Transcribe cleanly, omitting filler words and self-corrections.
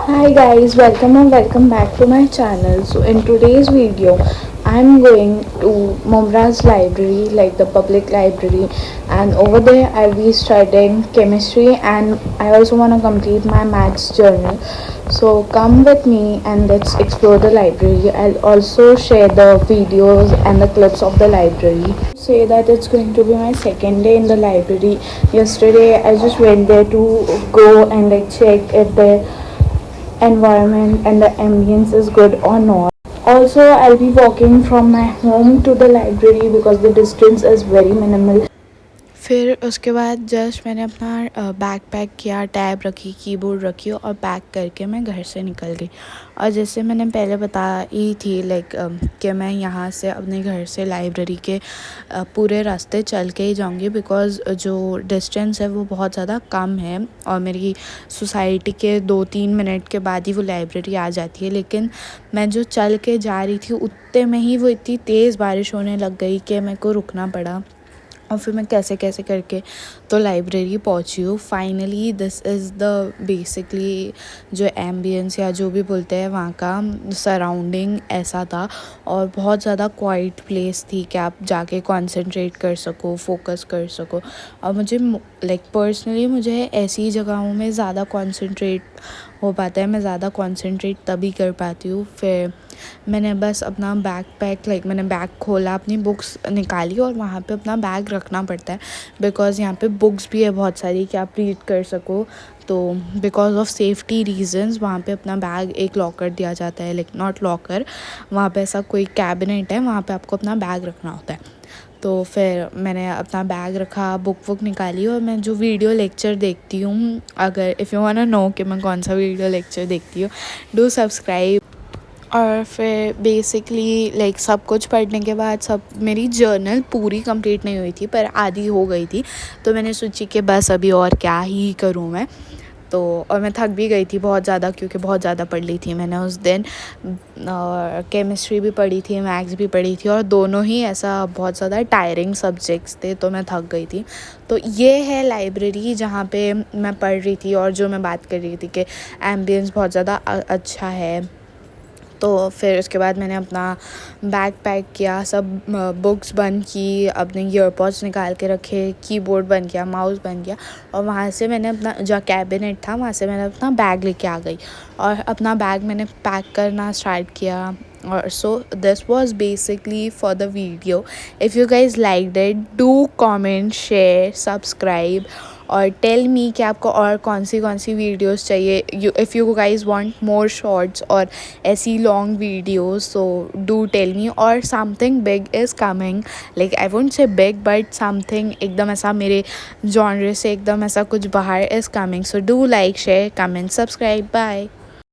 Hi guys, welcome and welcome back to my channel. So in today's video, I'm going to Mumra's library, like the public library, and over there I'll be studying chemistry and I also want to complete my maths journal. So come with me and let's explore the library. I'll also share the videos and the clips of the library. Say that it's going to be my second day in the library. Yesterday I just went there to go and like check if the environment and the ambience is good or not. Also, I'll be walking from my home to the library because the distance is very minimal. फिर उसके बाद just मैंने अपना bag pack किया, tab रखी, keyboard रखी और pack करके मैं घर से निकल गई। और जैसे मैंने पहले बताई थी कि मैं यहाँ से अपने घर से लाइब्रेरी के पूरे रास्ते चल के ही जाऊँगी बिकॉज़ जो डिस्टेंस है वो बहुत ज़्यादा कम है और मेरी सोसाइटी के 2-3 मिनट के बाद ही वो लाइब्रेरी आ जाती है। लेकिन मैं जो चल के जा रही थी उतने में ही वो इतनी तेज़ बारिश होने लग गई कि मेरे को रुकना पड़ा और फिर मैं कैसे कैसे करके तो लाइब्रेरी पहुंची हूँ। Finally this is the basically जो एम्बियंस या जो भी बोलते हैं वहाँ का सराउंडिंग ऐसा था और बहुत ज़्यादा क्वाइट प्लेस थी कि आप जाके कंसंट्रेट कर सको, फोकस कर सको। और मुझे पर्सनली मुझे ऐसी जगहों में ज़्यादा कंसंट्रेट हो पाता है, मैं ज़्यादा कंसंट्रेट तभी कर पाती हूँ। फिर मैंने बस अपना बैग पैक मैंने बैग खोला, अपनी बुक्स निकाली और वहाँ पे अपना बैग रखना पड़ता है बिकॉज़ यहाँ पे बुक्स भी है बहुत सारी कि आप रीड कर सको। तो बिकॉज़ ऑफ सेफ्टी रीजंस वहाँ पे अपना बैग एक लॉकर दिया जाता है, नॉट लॉकर, वहाँ पे ऐसा कोई कैबिनेट है, वहाँ पे आपको अपना बैग रखना होता है। तो फिर मैंने अपना बैग रखा, बुक निकाली और मैं जो वीडियो लेक्चर देखती हूँ, अगर इफ़ यू वांट नो कि मैं कौन सा वीडियो लेक्चर देखती हूँ, डू सब्सक्राइब। और फिर बेसिकली सब कुछ पढ़ने के बाद सब मेरी जर्नल पूरी कंप्लीट नहीं हुई थी पर आधी हो गई थी। तो मैंने सोची कि बस अभी और क्या ही करूँ मैं। तो और मैं थक भी गई थी बहुत ज़्यादा क्योंकि बहुत ज़्यादा पढ़ ली थी मैंने उस दिन। केमिस्ट्री भी पढ़ी थी, मैथ्स भी पढ़ी थी और दोनों ही ऐसा बहुत ज़्यादा टायरिंग सब्जेक्ट्स थे, तो मैं थक गई थी। तो ये है लाइब्रेरी जहाँ पे मैं पढ़ रही थी और जो मैं बात कर रही थी कि एम्बियंस बहुत ज़्यादा अच्छा है। तो फिर उसके बाद मैंने अपना बैग पैक किया, सब बुक्स बंद की, अपने ईयरपॉड्स निकाल के रखे, कीबोर्ड बंद किया, माउस बंद किया और वहाँ से मैंने अपना जो कैबिनेट था वहाँ से मैंने अपना बैग लेके आ गई और अपना बैग मैंने पैक करना स्टार्ट किया। और so this was basically for the video. If you guys like it, do comment, share, subscribe और टेल मी कि आपको और कौन सी वीडियोस चाहिए। If you guys want more shorts और ऐसी long videos, so do tell me. और something big is coming, I won't say big but something एकदम ऐसा मेरे जॉनर से एकदम ऐसा कुछ बाहर is coming. So do like, share, comment, subscribe. Bye.